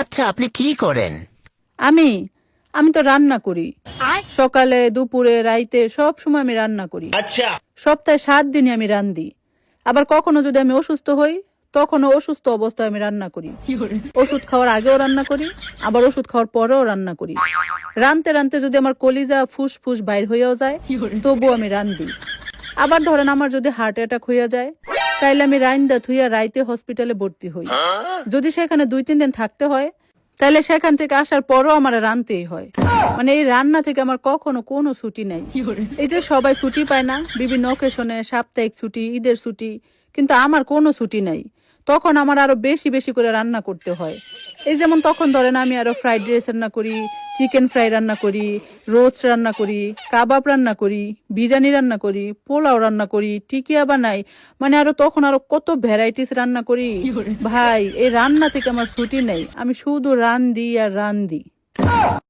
আচ্ছা, আপনি কি করেন? আমি আমি তো রান্না করি। সকালে, দুপুরে, রাইতে সব সময় আমি রান্না করি। সপ্তাহে 7 দিনই আমি রান্ধি। আবার কখনো যদি আমি অসুস্থ হই, তখনও অসুস্থ অবস্থায় আমি রান্না করি। ওষুধ খাওয়ার আগেও রান্না করি, আবার ওষুধ খাওয়ার পরেও রান্না করি। রানতে রানতে যদি আমার কলিজা ফুসফুস বাইর হইয়াও যায়, তবুও আমি রান্ধি। আবার ধরেন আমার যদি হার্ট অ্যাটাক হইয়া যায়, তাইলে আমি রাইন্দা থুইয়া রাইতে হসপিটালে ভর্তি হই। যদি সেখানে 2-3 দিন থাকতে হয়, তাহলে সেখান থেকে আসার পরও আমার রানতেই হয়। মানে এই রান্না থেকে আমার কখনো কোনো ছুটি নাই। এই যে সবাই ছুটি পায় না বিভিন্ন অকেশনে, সাপ্তাহিক ছুটি, ঈদের ছুটি, কিন্তু আমার কোনো ছুটি নাই। তখন আমার আরো বেশি বেশি করে রান্না করতে হয়। এই যেমন তখন ধরেন আমি আরো ফ্রাইড রাইস রান্না করি, চিকেন ফ্রাই রান্না করি, রোস্ট রান্না করি, কাবাব রান্না করি, বিরিয়ানি রান্না করি, পোলাও রান্না করি, টিকিয়া বানাই। মানে আরো তখন আরো কত ভ্যারাইটিস রান্না করি। ভাই, এই রান্না থেকে আমার ছুটি নেই। আমি শুধু রান্ধি আর রান্ধি।